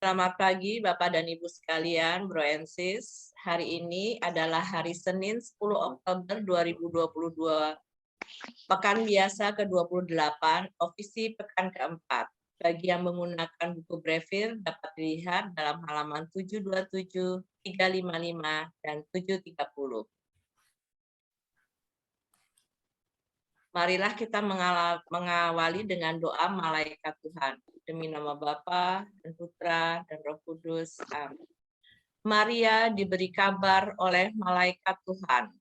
Selamat pagi Bapak dan Ibu sekalian, Bro and Sis. Hari ini adalah hari Senin 10 Oktober 2022, pekan biasa ke-28, ofisi pekan keempat. Bagi yang menggunakan buku Brevir dapat dilihat dalam halaman 727, 355, dan 730. Marilah kita mengawali dengan doa malaikat Tuhan. Demi nama Bapa dan Putra dan Roh Kudus. Amin. Maria diberi kabar oleh malaikat Tuhan.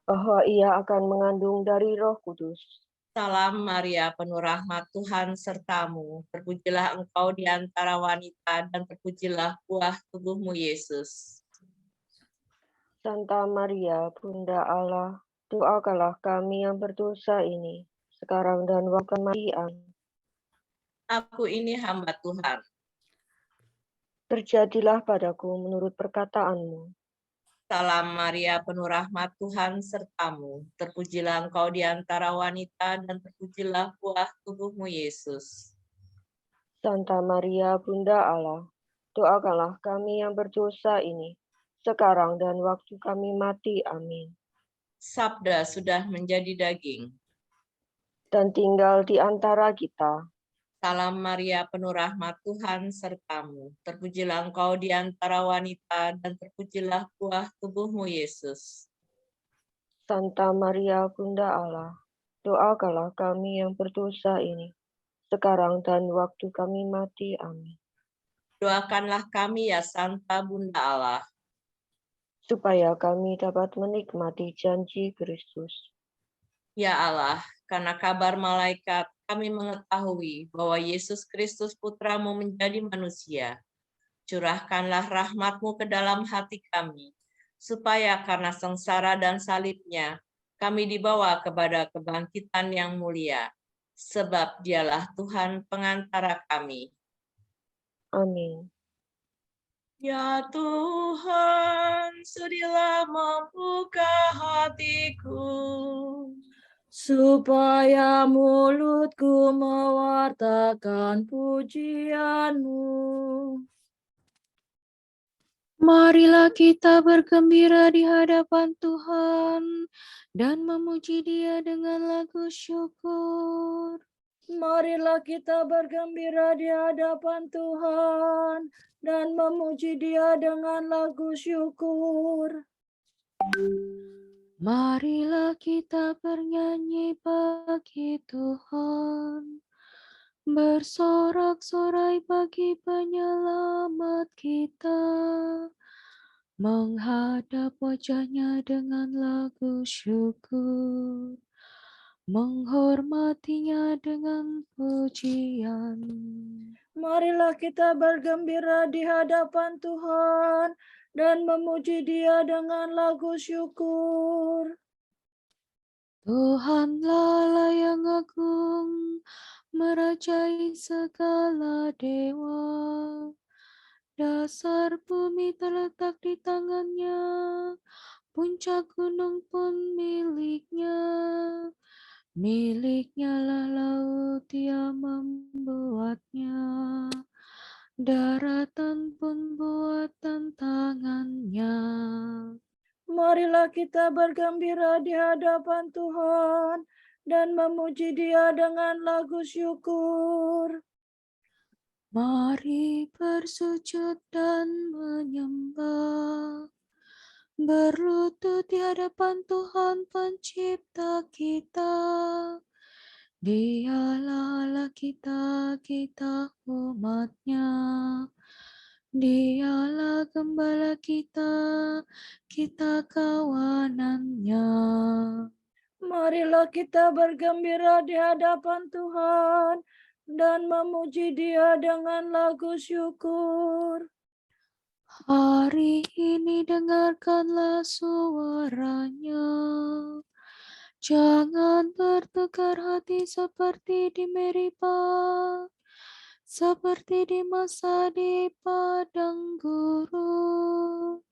Bahwa ia akan mengandung dari Roh Kudus. Salam Maria, penuh rahmat Tuhan sertamu. Terpujilah engkau di antara wanita dan terpujilah buah tubuhmu Yesus. Santa Maria, Bunda Allah, doakanlah kami yang berdosa ini, sekarang dan waktu kematian. Aku ini hamba Tuhan. Terjadilah padaku menurut perkataanmu. Salam Maria, penuh rahmat Tuhan sertamu. Terpujilah engkau di antara wanita dan terpujilah buah tubuhmu Yesus. Santa Maria, Bunda Allah, doakanlah kami yang berdosa ini, sekarang dan waktu kami mati. Amin. Sabda sudah menjadi daging dan tinggal di antara kita. Salam Maria, penuh rahmat Tuhan sertamu. Terpujilah engkau di antara wanita dan terpujilah buah tubuhmu Yesus. Santa Maria, Bunda Allah, doakanlah kami yang berdosa ini, sekarang dan waktu kami mati. Amin. Doakanlah kami ya Santa Bunda Allah, supaya kami dapat menikmati janji Kristus. Ya Allah, karena kabar malaikat kami mengetahui bahwa Yesus Kristus Putramu menjadi manusia. Curahkanlah rahmat-Mu ke dalam hati kami, supaya karena sengsara dan salibnya, kami dibawa kepada kebangkitan yang mulia. Sebab dialah Tuhan pengantara kami. Amin. Ya Tuhan, sudilah membuka hatiku, supaya mulutku mewartakan pujian-Mu. Marilah kita bergembira di hadapan Tuhan dan memuji Dia dengan lagu syukur. Marilah kita bergembira di hadapan Tuhan dan memuji Dia dengan lagu syukur. Marilah kita bernyanyi bagi Tuhan, bersorak-sorai bagi penyelamat kita, menghadap wajah-Nya dengan lagu syukur, menghormati-Nya dengan pujian. Marilah kita bergembira di hadapan Tuhan dan memuji Dia dengan lagu syukur. Tuhanlah Allah yang agung, merajai segala dewa. Dasar bumi terletak di tangan-Nya, puncak gunung pun milik-Nya. Milik-Nya lah laut, Dia membuatnya. Daratan pun buatan tangan-Nya. Marilah kita bergembira di hadapan Tuhan dan memuji Dia dengan lagu syukur. Mari bersujud dan menyembah, berlutut di hadapan Tuhan Pencipta kita. Dialah Allah kita, kita umat-Nya. Dialah gembala kita, kita kawanan-Nya. Marilah kita bergembira di hadapan Tuhan dan memuji Dia dengan lagu syukur. Hari ini dengarkanlah suara-Nya. Jangan bertukar hati seperti di Meribah, seperti di masa di padang gurun,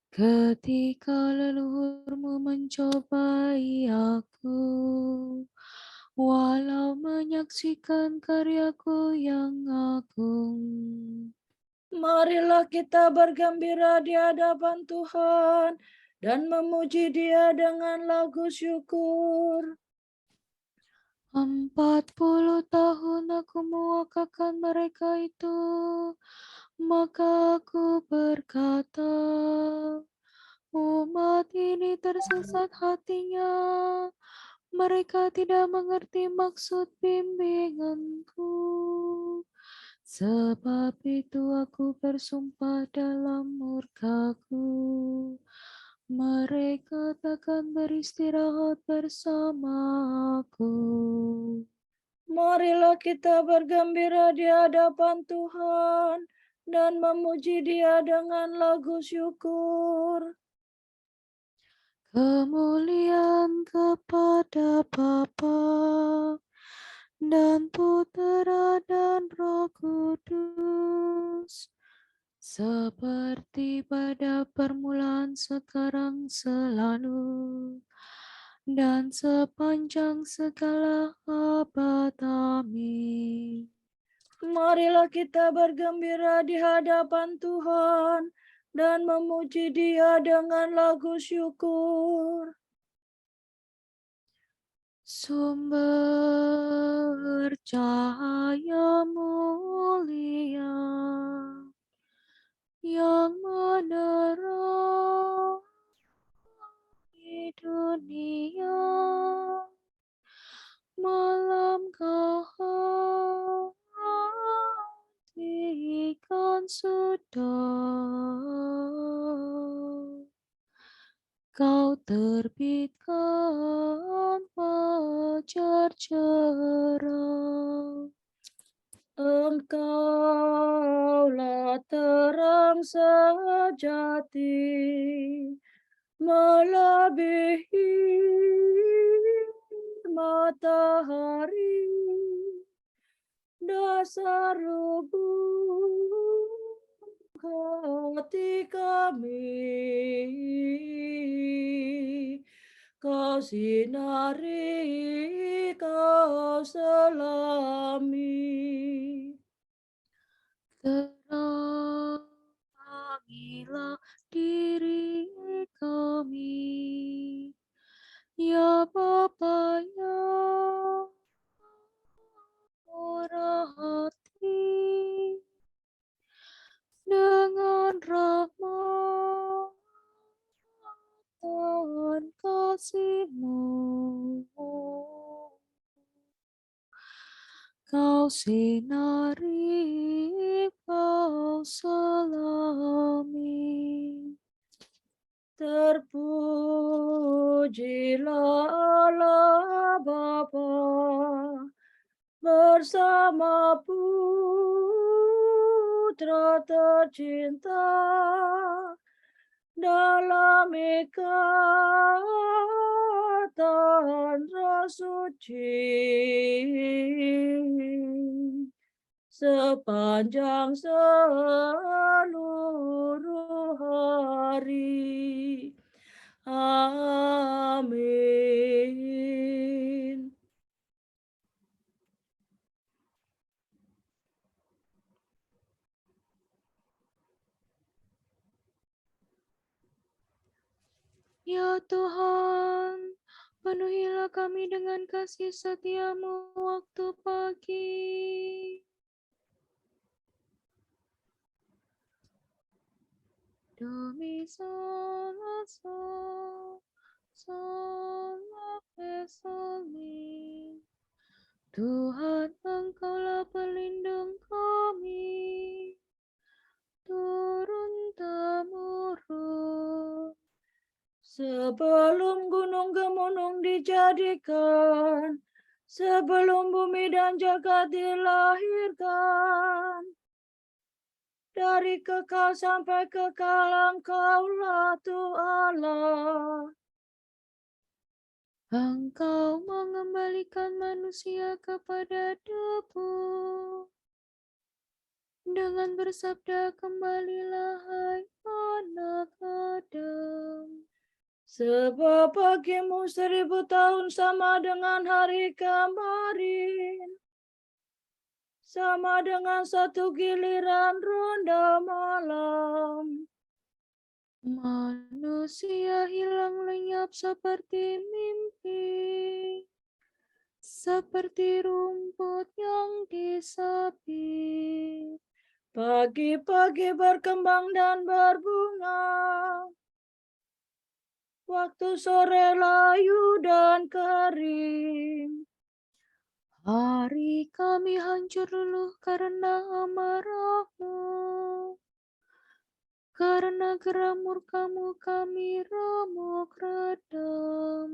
ketika leluhurmu mencobai aku, walau menyaksikan karyaku yang agung. Marilah kita bergembira di hadapan Tuhan dan memuji Dia dengan lagu syukur. 40 tahun aku mewakilkan mereka itu, maka aku berkata, umat ini tersesat hatinya, mereka tidak mengerti maksud bimbinganku. Sebab itu aku bersumpah dalam murkaku, mereka takkan beristirahat bersama aku. Marilah kita bergembira di hadapan Tuhan dan memuji Dia dengan lagu syukur. Kemuliaan kepada Bapa dan Putera dan Roh Kudus, seperti pada permulaan, sekarang, selalu, dan sepanjang segala abad. Amin. Marilah kita bergembira di hadapan Tuhan dan memuji Dia dengan lagu syukur. Sumber cahaya mulia yang menerangi dunia, malam kau hentikan sudah, kau terbitkan fajar cerah. Engkaulah terang sejati, melebihi matahari, dasar lubuk hati kami. Kau sinari, kau selami. Terangilah diri kami, ya Bapa yang murah hati, dengan rahmat dan kasih-Mu. Kau sinari, kau selami. Terpujilah Allah Bapa bersama Putra tercinta dalam ikatan Roh Suci sepanjang seluruh hari. Amin. Ya Tuhan, penuhilah kami dengan kasih setia-Mu waktu pagi. Do mi sol la sol, sol la re sol mi. Tuhan, Engkaulah pelindung kami, turun-temurun. Sebelum gunung gemunung dijadikan, sebelum bumi dan jagat dilahirkan, dari kekal sampai kekal Engkaulah Tuhan Allah. Engkau mengembalikan manusia kepada debu. Dengan bersabda, kembalilah hai anak Adam. Sebab bagimu 1000 tahun sama dengan hari kemarin, sama dengan satu giliran ronda malam. Manusia hilang lenyap seperti mimpi, seperti rumput yang disapit. Pagi-pagi berkembang dan berbunga, waktu sore layu dan kering. Hari kami hancur luluh karena amarahmu, karena geram murkamu kami remuk redam.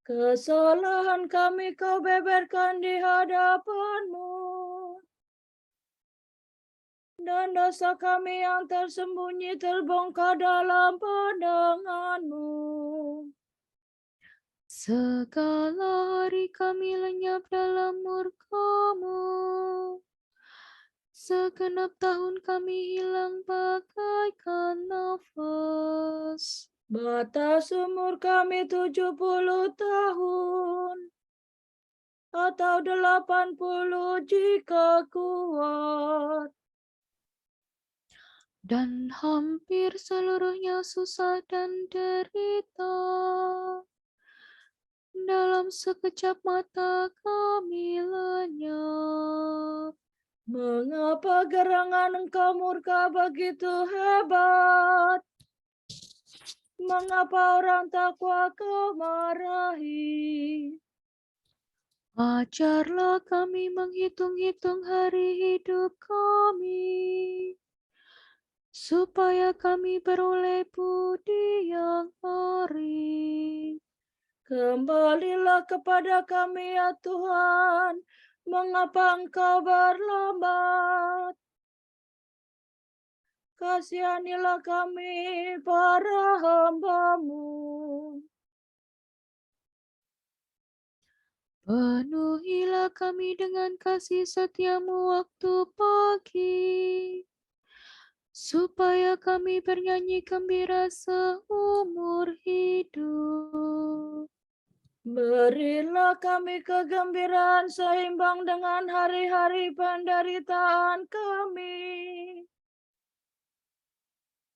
Kesalahan kami kau beberkan di hadapanmu, dan dosa kami yang tersembunyi terbongkar dalam pandanganmu. Segala hari kami lenyap dalam murkamu, segenap tahun kami hilang bagaikan nafas. Batas umur kami 70 tahun, atau 80 jika kuat. Dan hampir seluruhnya susah dan derita. Dalam sekejap mata kami lenyap. Mengapa gerangan engkau murka begitu hebat? Mengapa orang takwa kau marahi? Ajarlah kami menghitung-hitung hari hidup kami, supaya kami beroleh budi yang arif. Kembalilah kepada kami ya Tuhan, mengapa engkau berlambat? Kasihanilah kami para hamba-Mu. Penuhilah kami dengan kasih setiamu waktu pagi, supaya kami bernyanyi gembira seumur hidup. Berilah kami kegembiraan seimbang dengan hari-hari penderitaan kami,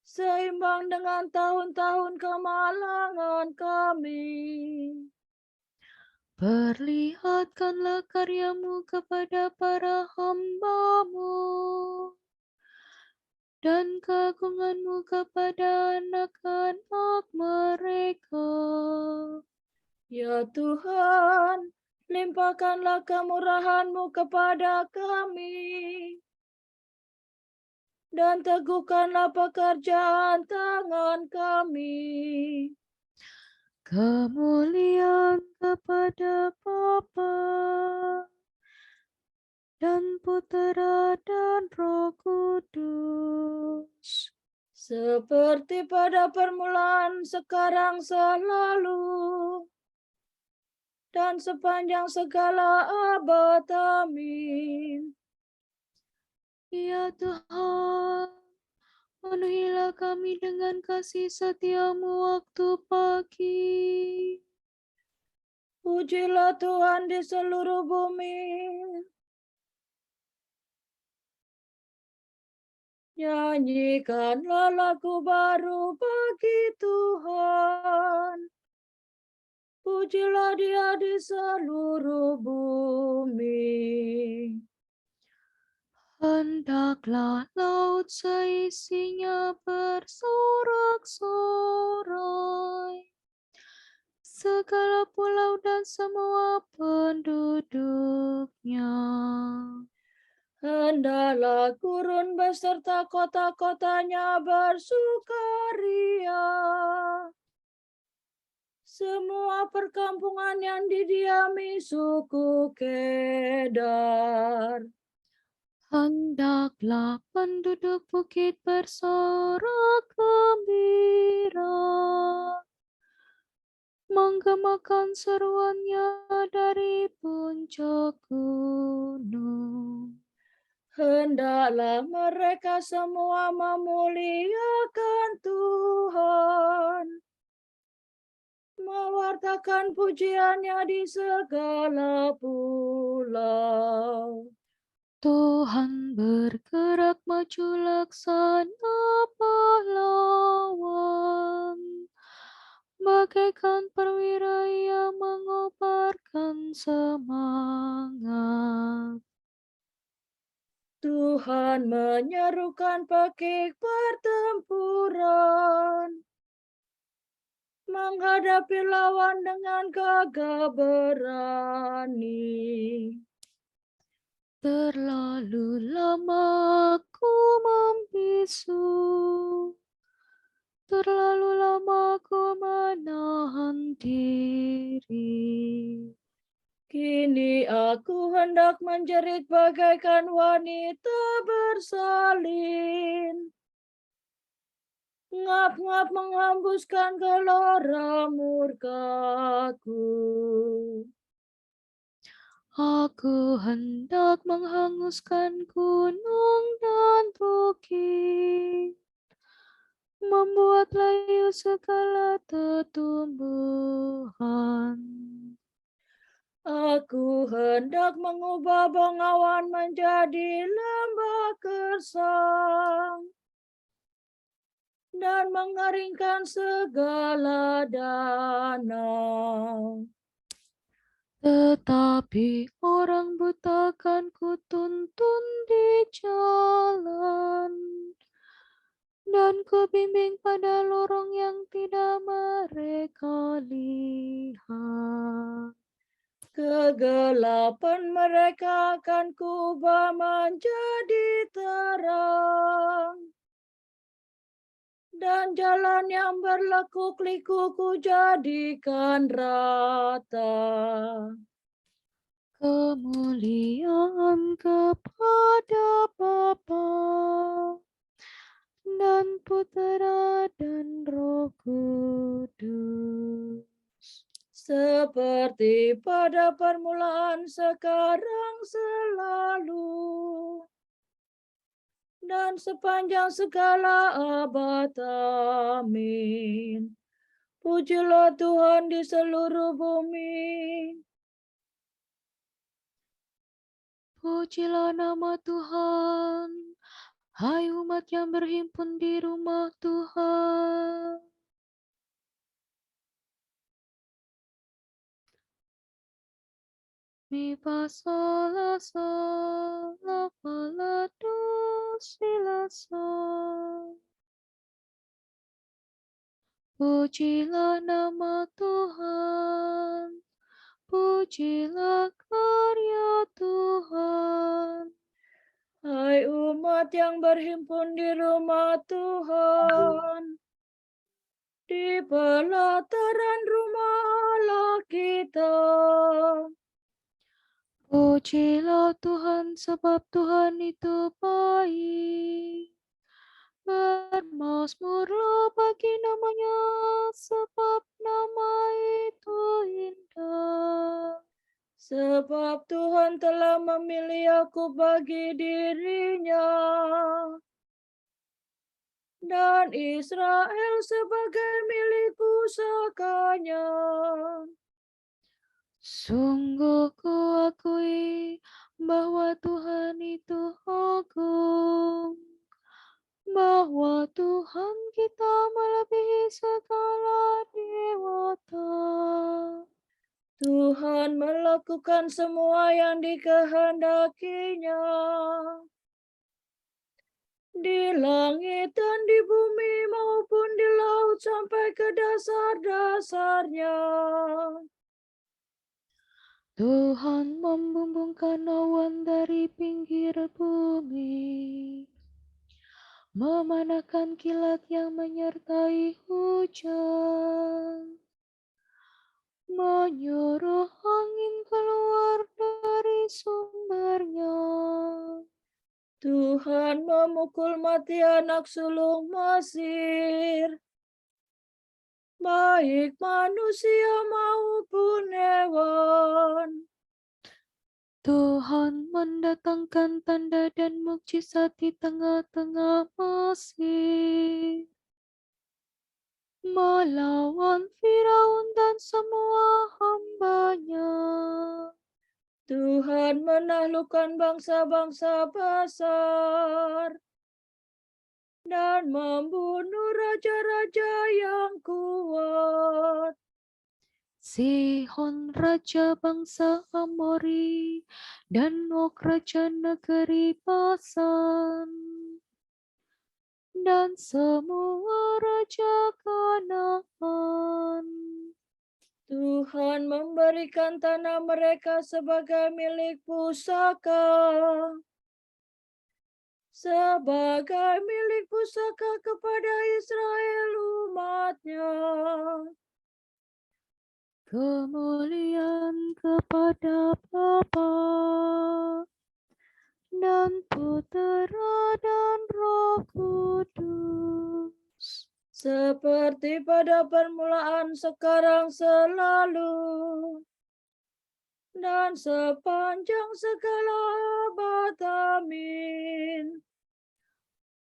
seimbang dengan tahun-tahun kemalangan kami. Perlihatkanlah karyamu kepada para hamba-Mu, dan keagungan-Mu kepada anak-anak mereka. Ya Tuhan, limpahkanlah kemurahan-Mu kepada kami, dan teguhkanlah pekerjaan tangan kami. Kemuliaan kepada Bapa dan Putera dan Roh Kudus, Seperti pada permulaan, sekarang, selalu, dan sepanjang segala abad. Amin. ya Tuhan, penuhilah kami dengan kasih setiamu waktu pagi. Pujilah Tuhan di seluruh bumi. Nyanyikanlah lagu baru bagi Tuhan. Pujilah Dia di seluruh bumi. Hendaklah laut seisinya bersorak-sorai, segala pulau dan semua penduduknya. Hendaklah gurun beserta kota-kotanya bersukaria. Semua perkampungan yang didiami suku Kedar. Hendaklah penduduk bukit bersorak gembira, menggemakan seruannya dari puncak gunung. Hendaklah mereka semua memuliakan Tuhan. mewartakan pujiannya di segala pulau. Tuhan bergerak maju laksana pahlawan, bagaikan perwira yang mengobarkan semangat. Tuhan menyerukan pakik pertempuran, menghadapi lawan dengan gagah berani. Terlalu lama aku membisu, terlalu lama aku menahan diri. Kini aku hendak menjerit bagaikan wanita bersalin. Ngap-ngap menghembuskan gelora murkaku. Aku hendak menghanguskan gunung dan bukit, membuat layu segala tumbuhan. Aku hendak mengubah bengawan menjadi lembah gersang dan mengeringkan segala danau. Tetapi orang buta kan kutuntun di jalan, dan kubimbing pada lorong yang tidak mereka lihat. Kegelapan mereka akan kubah menjadi terang, dan jalan yang berlekuk-liku ku jadikan rata. Kemuliaan kepada Bapa dan Putera dan Roh Kudus. Seperti pada permulaan, sekarang, selalu, dan sepanjang segala abad. Amin. Pujilah Tuhan di seluruh bumi. Pujilah nama Tuhan, hai umat yang berhimpun di rumah Tuhan. Mi fa sol la sol la fa la do si la sol. Pujilah nama Tuhan, pujilah karya Tuhan. Hai umat yang berhimpun di rumah Tuhan, di pelataran rumah Allah kita. Pujilah Tuhan sebab Tuhan itu baik. Bermazmurlah bagi namanya sebab nama itu indah. Sebab Tuhan telah memilih aku bagi dirinya, dan Israel sebagai milik pusakanya. Sungguh kuakui bahwa Tuhan itu agung, bahwa Tuhan kita melebihi segala dewata. Tuhan melakukan semua yang dikehendakinya, di langit dan di bumi maupun di laut sampai ke dasar-dasarnya. Tuhan membumbungkan awan dari pinggir bumi, memanahkan kilat yang menyertai hujan, menyuruh angin keluar dari sumbernya. Tuhan memukul mati anak sulung Mesir, baik manusia maupun hewan. Tuhan mendatangkan tanda dan mukjizat di tengah-tengah Mesir. melawan Firaun dan semua hambanya. Tuhan menaklukkan bangsa-bangsa besar dan membunuh raja-raja yang kuat. Sihon raja bangsa Amori dan Og raja negeri Basan dan semua raja Kanaan. Tuhan memberikan tanah mereka sebagai milik pusaka. Sebagai milik pusaka kepada Israel umat-Nya. Kemuliaan kepada Bapa dan Putera dan Roh Kudus. Seperti pada permulaan, sekarang, selalu, dan sepanjang segala abad. Amin.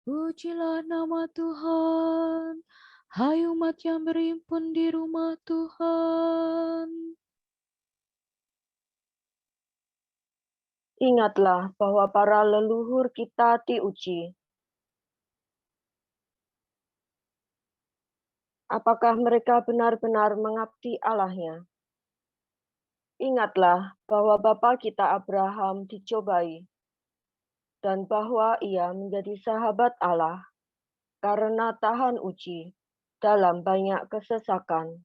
Pujilah nama Tuhan, hai umat yang berhimpun di rumah Tuhan. Ingatlah bahwa para leluhur kita diuji. Apakah mereka benar-benar mengabdi Allahnya? Ingatlah bahwa bapa kita Abraham dicobai, dan bahwa ia menjadi sahabat Allah karena tahan uji dalam banyak kesesakan.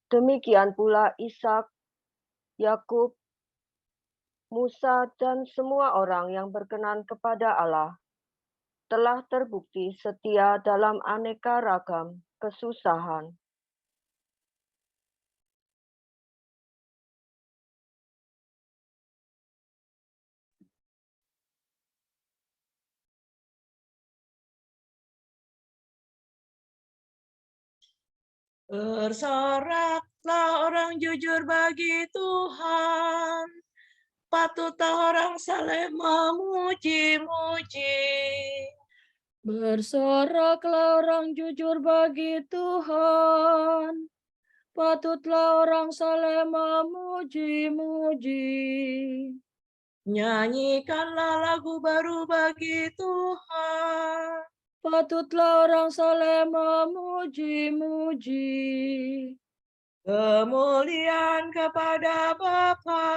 Demikian pula Ishak, Yakub, Musa, dan semua orang yang berkenan kepada Allah telah terbukti setia dalam aneka ragam kesusahan. Bersoraklah orang jujur bagi Tuhan, patutlah orang saleh memuji-muji. Bersoraklah orang jujur bagi Tuhan, patutlah orang saleh memuji-muji. Nyanyikanlah lagu baru bagi Tuhan, patutlah orang saleh memuji-muji. kemuliaan kepada Bapa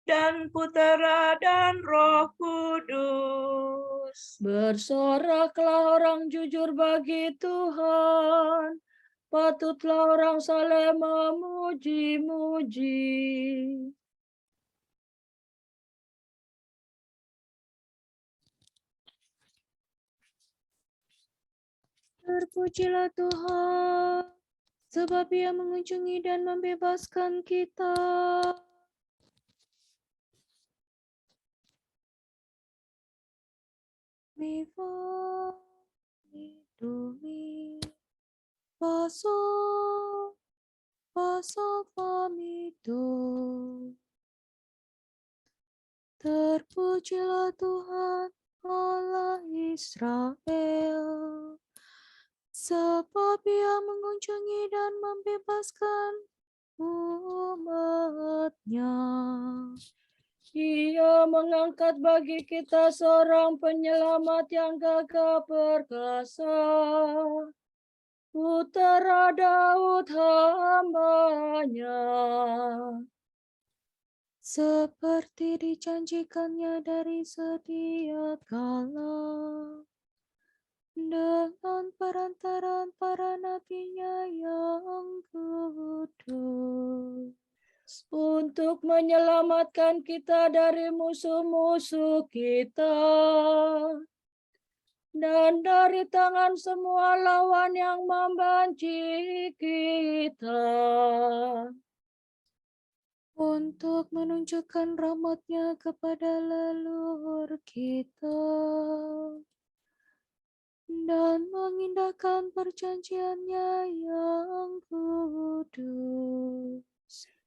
dan Putera dan Roh Kudus. Bersoraklah orang jujur bagi Tuhan, patutlah orang saleh memuji-muji. Terpujilah Tuhan, sebab Ia mengunjungi dan membebaskan kita. Viva Dumi, paso, paso famito. Terpujilah Tuhan Allah Israel, sebab Ia mengunjungi dan membebaskan umat-Nya. Ia mengangkat bagi kita seorang penyelamat yang gagah perkasa, Putera Daud hamba-Nya. Seperti dijanjikannya dari sedia kala, dengan perantaraan para nabi-Nya yang kudus. Untuk menyelamatkan kita dari musuh-musuh kita dan dari tangan semua lawan yang membenci kita. Untuk menunjukkan rahmat-Nya kepada leluhur kita dan mengindahkan perjanjian-Nya yang kudus.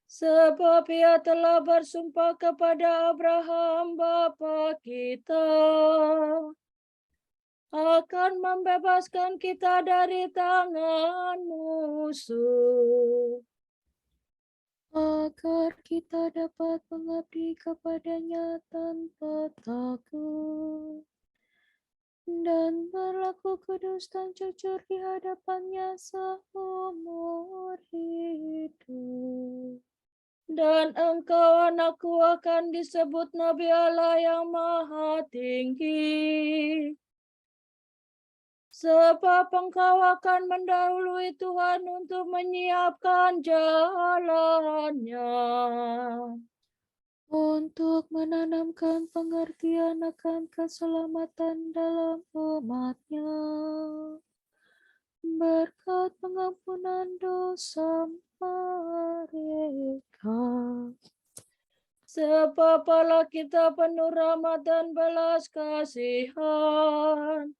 Sebab Ia telah bersumpah kepada Abraham bapa kita akan membebaskan kita dari tangan musuh, agar kita dapat mengabdi kepadanya tanpa takut dan berlaku kudus dan jujur di hadapannya seumur hidup. dan engkau anakku akan disebut Nabi Allah yang Maha Tinggi. Sebab engkau akan mendahului Tuhan untuk menyiapkan jalannya, Untuk menanamkan pengertian akan keselamatan dalam umat-Nya, berkat pengampunan dosa mereka. sebab Allah kita penuh rahmat dan belas kasihan.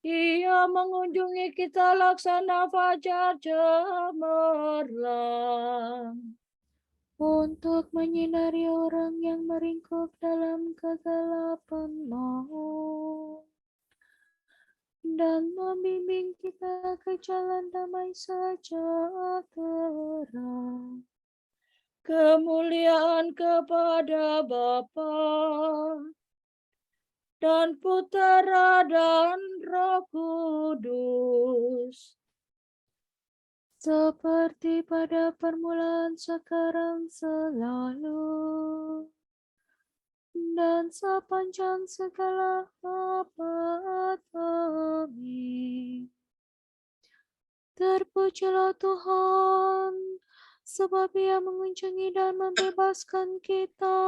Ia mengunjungi kita laksana fajar cemerlang, Untuk menyinari orang yang meringkuk dalam kegelapan maut, dan membimbing kita ke jalan damai sejahtera. kemuliaan kepada Bapa dan Putera dan Roh Kudus, Seperti pada permulaan, sekarang, selalu, dan sepanjang segala abad. Amin. Terpujilah Tuhan, sebab Ia mengunjungi dan membebaskan kita.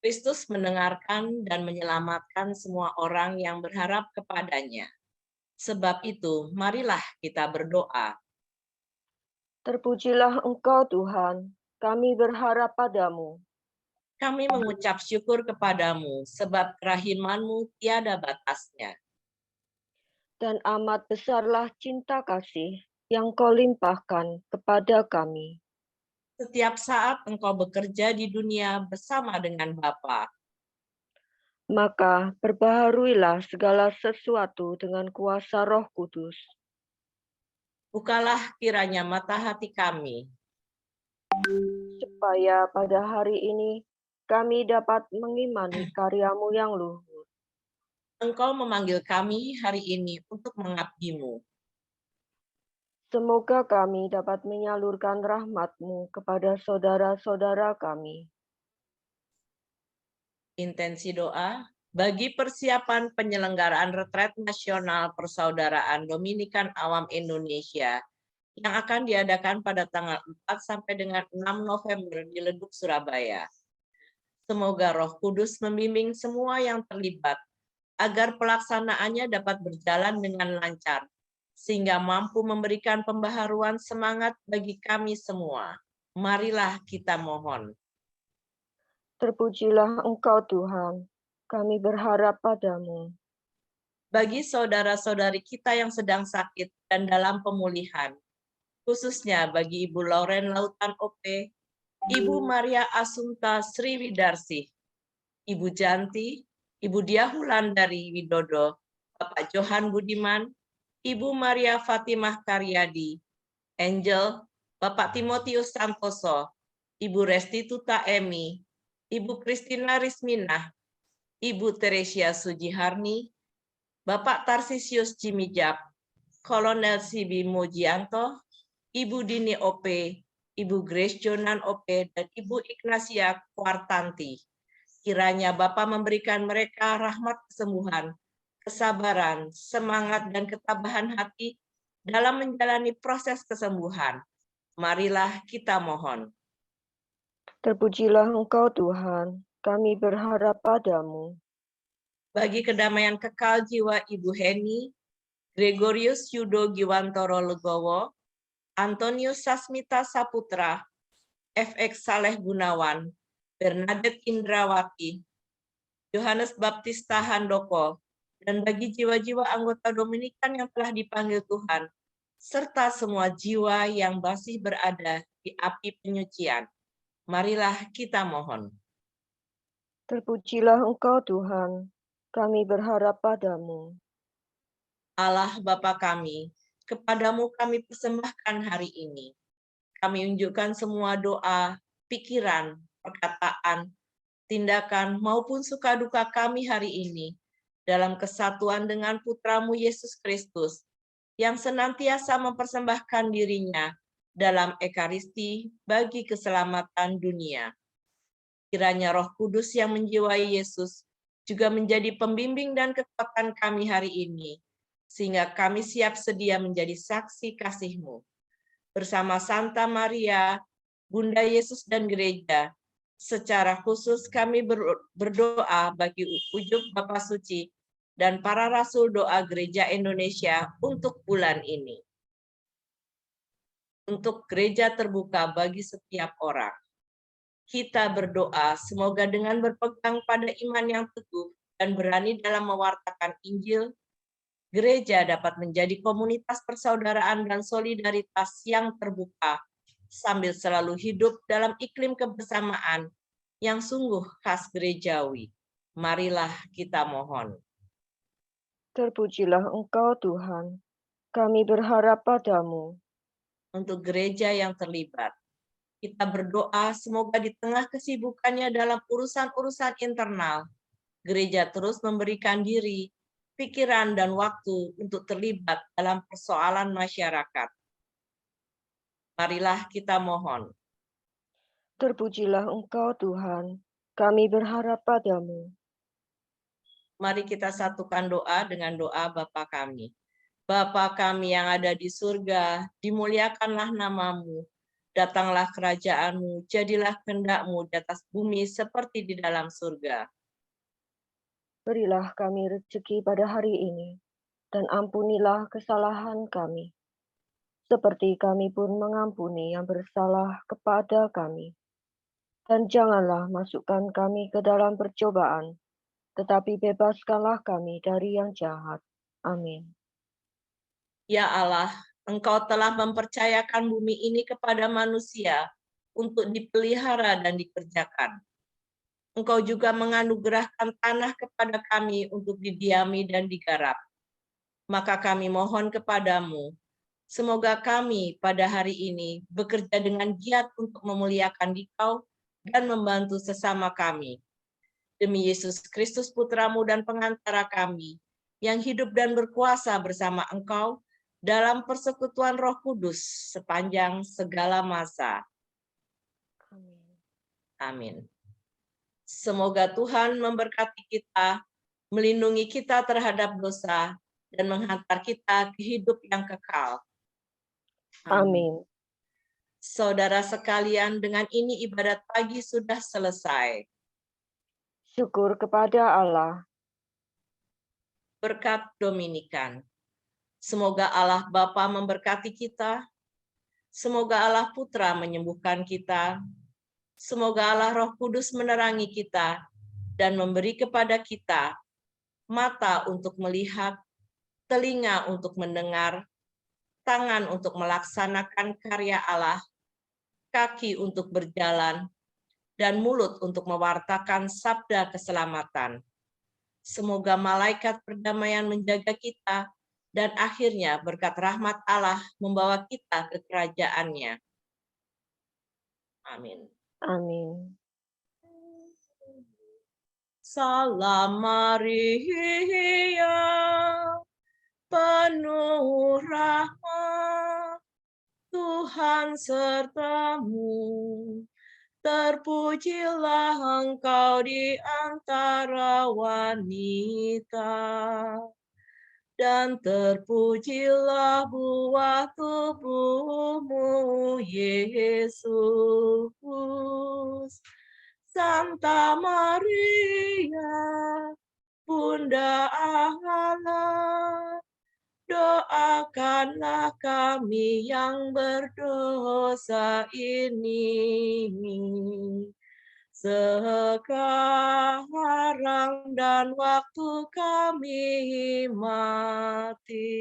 Kristus mendengarkan dan menyelamatkan semua orang yang berharap kepadanya. Sebab itu, marilah kita berdoa. Terpujilah Engkau Tuhan, kami berharap padamu. Kami mengucap syukur kepadamu, sebab kerahiman-Mu tiada batasnya. Dan amat besarlah cinta kasih yang Kau limpahkan kepada kami. Setiap saat Engkau bekerja di dunia bersama dengan Bapa. Maka perbaharuilah segala sesuatu dengan kuasa Roh Kudus, Bukalah kiranya mata hati kami, supaya pada hari ini kami dapat mengimani karya-Mu yang luhur. Engkau memanggil kami hari ini untuk mengabdi-Mu. Semoga kami dapat menyalurkan rahmat-Mu kepada saudara-saudara kami. Intensi doa bagi persiapan penyelenggaraan retret nasional Persaudaraan Dominikan Awam Indonesia yang akan diadakan pada tanggal 4 sampai dengan 6 November di Leduk, Surabaya. Semoga Roh Kudus membimbing semua yang terlibat agar pelaksanaannya dapat berjalan dengan lancar, sehingga mampu memberikan pembaharuan semangat bagi kami semua. Marilah kita mohon. Terpujilah Engkau Tuhan, kami berharap padamu. Bagi saudara-saudari kita yang sedang sakit dan dalam pemulihan, khususnya bagi Ibu Lauren Lautan OP, Ibu Maria Asunta Sriwidarsih, Ibu Janti, Ibu Diah Wulandari Widodo, Bapak Johan Budiman, Ibu Maria Fatimah Karyadi, Angel, Bapak Timotius Santoso, Ibu Restituta Emi, Ibu Kristina Risminah, Ibu Teresia Sujiharni, Bapak Tarsisius Cimijap, Kolonel Sibi Mujianto, Ibu Dini OP, Ibu Grace Jonan OP, dan Ibu Ignacia Kwartanti. Kiranya Bapa memberikan mereka rahmat kesembuhan, kesabaran, semangat, dan ketabahan hati dalam menjalani proses kesembuhan. Marilah kita mohon. Terpujilah Engkau Tuhan, kami berharap padamu. Bagi kedamaian kekal jiwa Ibu Heni, Gregorius Yudo Giwantoro Legowo, Antonius Sasmita Saputra, FX Saleh Gunawan, Bernadette Indrawati, Yohanes Baptista Handoko, dan bagi jiwa-jiwa anggota Dominikan yang telah dipanggil Tuhan, serta semua jiwa yang masih berada di api penyucian. Marilah kita mohon. Terpujilah Engkau Tuhan, kami berharap padamu. Allah Bapa kami, kepadamu kami persembahkan hari ini. Kami unjukkan semua doa, pikiran, perkataan, tindakan, maupun suka duka kami hari ini dalam kesatuan dengan Putramu Yesus Kristus, yang senantiasa mempersembahkan dirinya dalam Ekaristi bagi keselamatan dunia. Kiranya Roh Kudus yang menjiwai Yesus juga menjadi pembimbing dan kekuatan kami hari ini, sehingga kami siap sedia menjadi saksi kasih-Mu. Bersama Santa Maria, Bunda Yesus dan Gereja, secara khusus kami berdoa bagi ujub Bapa Suci dan para rasul doa Gereja Indonesia untuk bulan ini. Untuk gereja terbuka bagi setiap orang. Kita berdoa semoga dengan berpegang pada iman yang teguh dan berani dalam mewartakan Injil, gereja dapat menjadi komunitas persaudaraan dan solidaritas yang terbuka, sambil selalu hidup dalam iklim kebersamaan yang sungguh khas gerejawi. Marilah kita mohon. Terpujilah Engkau Tuhan, kami berharap padamu. Untuk gereja yang terlibat, kita berdoa semoga di tengah kesibukannya dalam urusan-urusan internal, gereja terus memberikan diri, pikiran, dan waktu untuk terlibat dalam persoalan masyarakat. Marilah kita mohon. Terpujilah Engkau Tuhan, kami berharap padamu. Mari kita satukan doa dengan doa Bapa kami. Bapa kami yang ada di surga, dimuliakanlah namamu. Datanglah kerajaan-Mu, jadilah kehendak-Mu di atas bumi seperti di dalam surga. Berilah kami rezeki pada hari ini, dan ampunilah kesalahan kami, seperti kami pun mengampuni yang bersalah kepada kami. Dan janganlah masukkan kami ke dalam percobaan, tetapi bebaskanlah kami dari yang jahat. Amin. Ya Allah, Engkau telah mempercayakan bumi ini kepada manusia untuk dipelihara dan dikerjakan. Engkau juga menganugerahkan tanah kepada kami untuk didiami dan digarap. Maka kami mohon kepadamu, semoga kami pada hari ini bekerja dengan giat untuk memuliakan Dikau dan membantu sesama kami. Demi Yesus Kristus Putramu dan pengantara kami, yang hidup dan berkuasa bersama Engkau dalam persekutuan Roh Kudus sepanjang segala masa. Amin. Amin. Semoga Tuhan memberkati kita, melindungi kita terhadap dosa, dan menghantar kita ke hidup yang kekal. Amin. Saudara sekalian, dengan ini ibadat pagi sudah selesai. Syukur kepada Allah. Berkat Dominikan. Semoga Allah Bapa memberkati kita. Semoga Allah Putra menyembuhkan kita. Semoga Allah Roh Kudus menerangi kita dan memberi kepada kita mata untuk melihat, telinga untuk mendengar, tangan untuk melaksanakan karya Allah, kaki untuk berjalan, dan mulut untuk mewartakan sabda keselamatan. Semoga malaikat perdamaian menjaga kita, dan akhirnya berkat rahmat Allah membawa kita ke kerajaan-Nya. Amin. Amin. Salam Maria, penuh rahmat, Tuhan sertamu. Terpujilah engkau di antara wanita, dan terpujilah buah tubuhmu, Yesus. Santa Maria, Bunda Allah, doakanlah kami yang berdosa ini, sekarang dan waktu kami mati.